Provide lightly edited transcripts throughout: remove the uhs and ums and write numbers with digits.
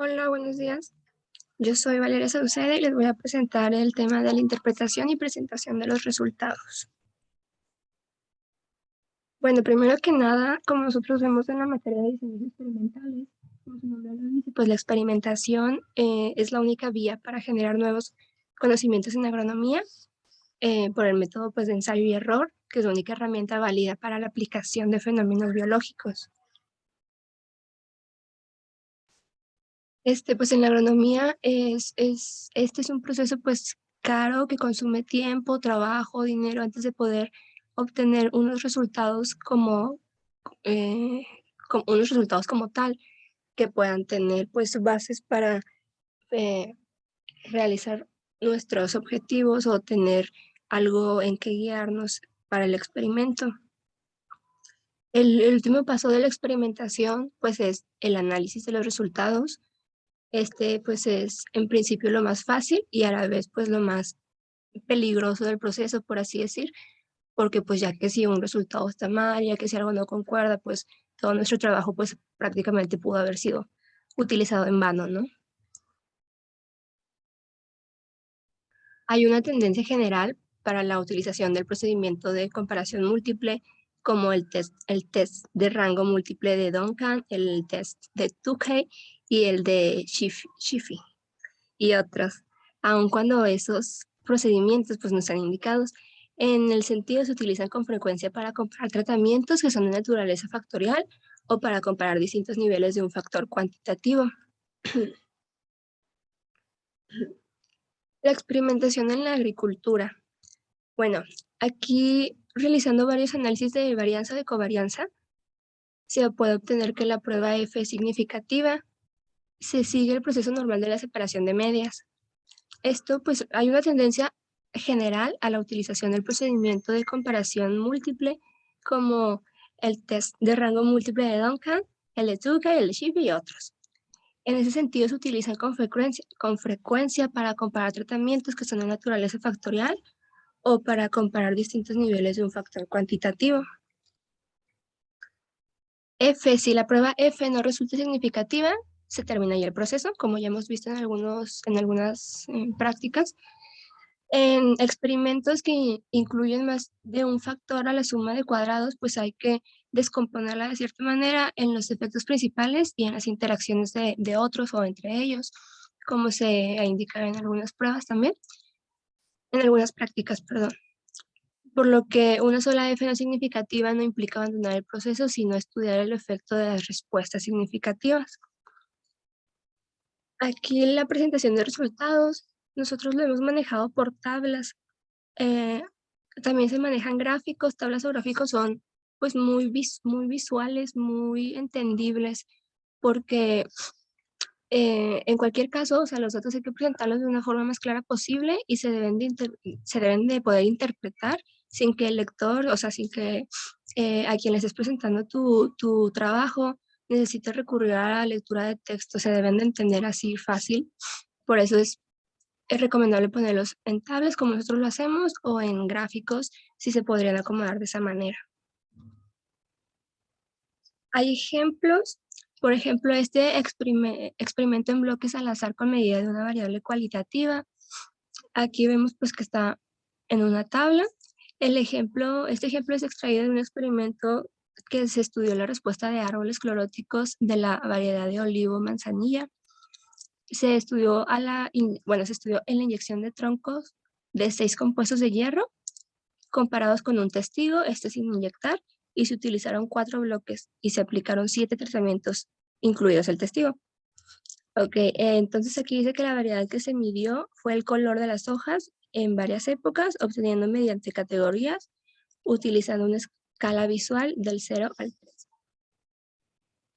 Hola, buenos días. Yo soy Valeria Sauceda y les voy a presentar el tema de la interpretación y presentación de los resultados. Bueno, primero que nada, como nosotros vemos en la materia de diseños experimentales, como su nombre lo dice, pues la experimentación es la única vía para generar nuevos conocimientos en agronomía por el método pues, de ensayo y error, que es la única herramienta válida para la aplicación de fenómenos biológicos. Pues en la agronomía este es un proceso pues caro que consume tiempo, trabajo, dinero antes de poder obtener unos resultados eh, como unos resultados como tal que puedan tener pues bases para eh, realizar nuestros objetivos o tener algo en que guiarnos para el experimento. El último paso de la experimentación pues es el análisis de los resultados. Pues es en principio lo más fácil y a la vez pues lo más peligroso del proceso, por así decir, porque pues ya que si un resultado está mal, ya que si algo no concuerda, pues todo nuestro trabajo pues prácticamente pudo haber sido utilizado en vano, ¿no? Hay una tendencia general para la utilización del procedimiento de comparación múltiple, como el test de rango múltiple de Duncan, el test de Tukey y el de Schiffy y otros, aun cuando esos procedimientos pues no están indicados. En el sentido se utilizan con frecuencia para comparar tratamientos que son de naturaleza factorial o para comparar distintos niveles de un factor cuantitativo. La experimentación en la agricultura. Bueno, aquí realizando varios análisis de varianza o de covarianza, se puede obtener que la prueba F es significativa. Se sigue el proceso normal de la separación de medias. Esto, pues, hay una tendencia general a la utilización del procedimiento de comparación múltiple, como el test de rango múltiple de Duncan, el de Tukey, el de Schiffy y otros. En ese sentido, se utilizan con frecuencia para comparar tratamientos que son de naturaleza factorial o para comparar distintos niveles de un factor cuantitativo. Si la prueba F no resulta significativa, se termina ya el proceso, como ya hemos visto en algunas prácticas. En experimentos que incluyen más de un factor a la suma de cuadrados, pues hay que descomponerla de cierta manera en los efectos principales y en las interacciones de otros o entre ellos, como se indica en algunas pruebas también, en algunas prácticas, perdón. Por lo que una sola F no significativa no implica abandonar el proceso, sino estudiar el efecto de las respuestas significativas. Aquí en la presentación de resultados, nosotros lo hemos manejado por tablas. Eh, También se manejan gráficos, tablas o gráficos son pues muy visuales, muy entendibles, porque en cualquier caso, o sea, los datos hay que presentarlos de una forma más clara posible y se deben de poder interpretar sin que el lector, o sea, sin que a quien le estés presentando tu trabajo necesite recurrir a la lectura de texto, se deben de entender así fácil. Por eso es recomendable ponerlos en tablas como nosotros lo hacemos o en gráficos si se podrían acomodar de esa manera. Hay ejemplos, por ejemplo, este experimento en bloques al azar con medida de una variable cualitativa. Aquí vemos pues que está en una tabla. Este ejemplo es extraído de un experimento que se estudió la respuesta de árboles cloróticos de la variedad de olivo manzanilla. Se estudió en la inyección de troncos de 6 compuestos de hierro comparados con un testigo, sin inyectar, y se utilizaron 4 bloques y se aplicaron 7 tratamientos, incluidos el testigo. Ok, entonces aquí dice que la variedad que se midió fue el color de las hojas en varias épocas, obteniendo mediante categorías, utilizando una escala visual del 0 al 3.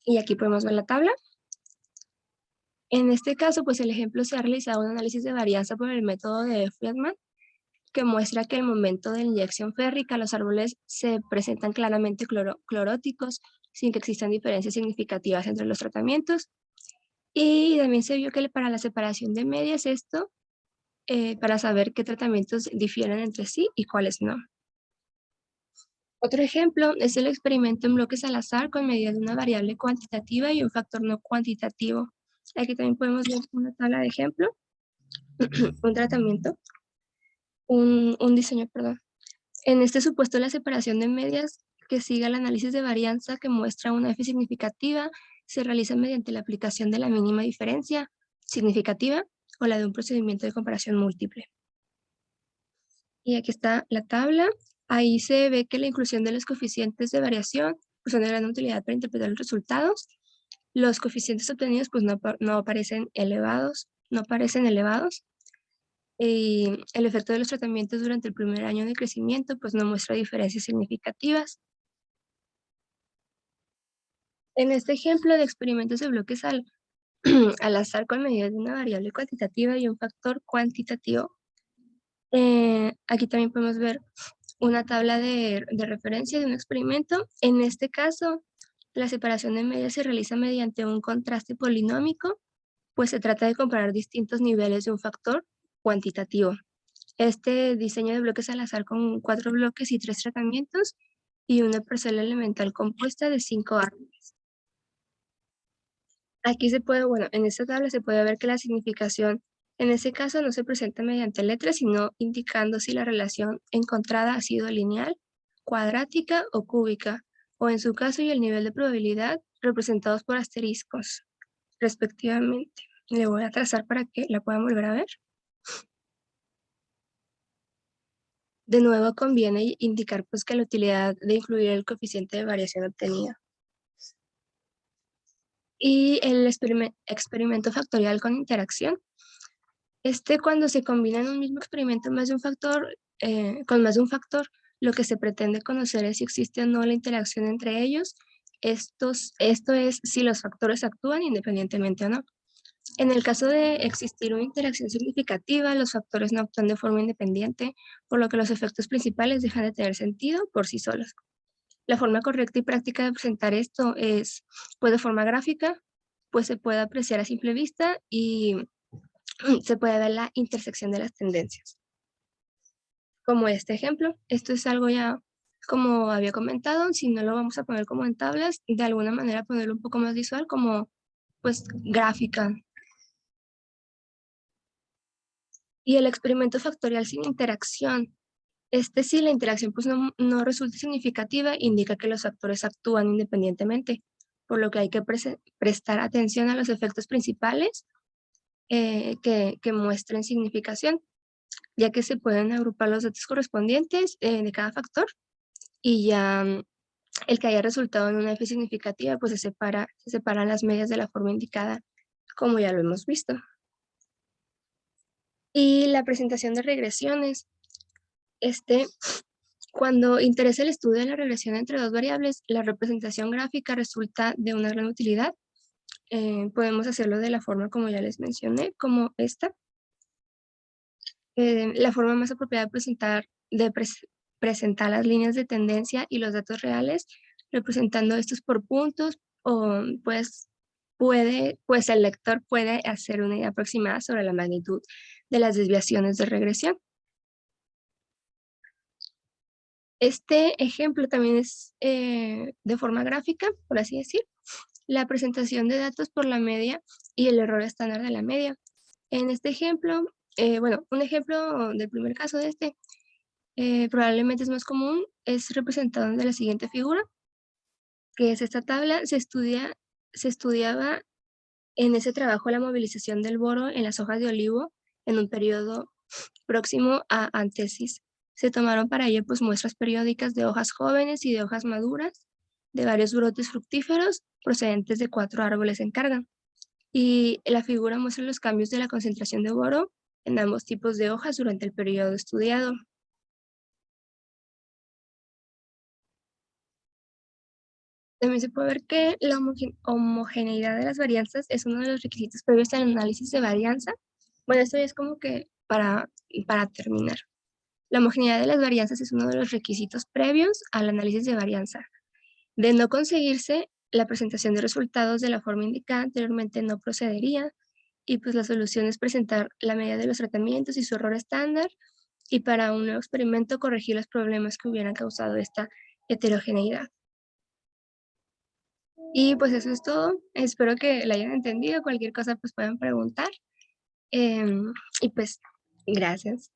Y aquí podemos ver la tabla. En este caso, pues el ejemplo se ha realizado un análisis de varianza por el método de Friedman, que muestra que al momento de la inyección férrica los árboles se presentan claramente cloróticos, sin que existan diferencias significativas entre los tratamientos. Y también se vio que para la separación de medias para saber qué tratamientos difieren entre sí y cuáles no. Otro ejemplo es el experimento en bloques al azar con medida de una variable cuantitativa y un factor no cuantitativo. Aquí también podemos ver una tabla de ejemplo, un tratamiento, un diseño, perdón. En este supuesto, la separación de medias que siga el análisis de varianza que muestra una F significativa se realiza mediante la aplicación de la mínima diferencia significativa o la de un procedimiento de comparación múltiple. Y aquí está la tabla. Ahí se ve que la inclusión de los coeficientes de variación pues, son de gran utilidad para interpretar los resultados. Los coeficientes obtenidos pues no aparecen elevados, Y el efecto de los tratamientos durante el primer año de crecimiento pues no muestra diferencias significativas. En este ejemplo de experimentos de bloques al azar con medidas de una variable cuantitativa y un factor cuantitativo, aquí también podemos ver una tabla de referencia de un experimento. En este caso, la separación de medias se realiza mediante un contraste polinómico, pues se trata de comparar distintos niveles de un factor cuantitativo. Este diseño de bloques al azar con 4 bloques y 3 tratamientos y una parcela elemental compuesta de 5 árboles. Aquí se puede, bueno, en esta tabla se puede ver que la significación en ese caso no se presenta mediante letras, sino indicando si la relación encontrada ha sido lineal, cuadrática o cúbica, o en su caso y el nivel de probabilidad representados por asteriscos, respectivamente. Le voy a trazar para que la puedan volver a ver. De nuevo conviene indicar pues que la utilidad de incluir el coeficiente de variación obtenida. Y el experimento factorial con interacción. Cuando se combina en un mismo experimento más de un factor, con más de un factor, lo que se pretende conocer es si existe o no la interacción entre ellos. Esto es si los factores actúan independientemente o no. En el caso de existir una interacción significativa, los factores no actúan de forma independiente, por lo que los efectos principales dejan de tener sentido por sí solos. La forma correcta y práctica de presentar esto es, pues de forma gráfica, pues se puede apreciar a simple vista y se puede ver la intersección de las tendencias. Como este ejemplo, esto es algo ya, como había comentado, si no lo vamos a poner como en tablas, de alguna manera ponerlo un poco más visual, como pues gráfica. Y el experimento factorial sin interacción. Si la interacción pues no resulta significativa, indica que los factores actúan independientemente, por lo que hay que prestar atención a los efectos principales que muestren significación, ya que se pueden agrupar los datos correspondientes de cada factor y ya el que haya resultado en una F significativa, pues se separan las medias de la forma indicada, como ya lo hemos visto. Y la presentación de regresiones. Cuando interesa el estudio de la regresión entre dos variables, la representación gráfica resulta de una gran utilidad. Podemos hacerlo de la forma como ya les mencioné, como esta. La forma más apropiada de presentar las líneas de tendencia y los datos reales, representando estos por puntos, o pues el lector puede hacer una idea aproximada sobre la magnitud de las desviaciones de regresión. Este ejemplo también es de forma gráfica, por así decir, la presentación de datos por la media y el error estándar de la media. En este ejemplo, un ejemplo del primer caso de probablemente es más común, es representado de la siguiente figura, que es esta tabla. Se estudiaba en ese trabajo la movilización del boro en las hojas de olivo en un periodo próximo a antesis. Se tomaron para ello pues, muestras periódicas de hojas jóvenes y de hojas maduras de varios brotes fructíferos procedentes de 4 árboles en carga. Y la figura muestra los cambios de la concentración de boro en ambos tipos de hojas durante el periodo estudiado. También se puede ver que la homogeneidad de las varianzas es uno de los requisitos previos al análisis de varianza. Bueno, esto es como que para terminar. La homogeneidad de las varianzas es uno de los requisitos previos al análisis de varianza. De no conseguirse, la presentación de resultados de la forma indicada anteriormente no procedería, y pues la solución es presentar la medida de los tratamientos y su error estándar, y para un nuevo experimento corregir los problemas que hubieran causado esta heterogeneidad. Y pues eso es todo. Espero que la hayan entendido. Cualquier cosa pues pueden preguntar. Y pues gracias.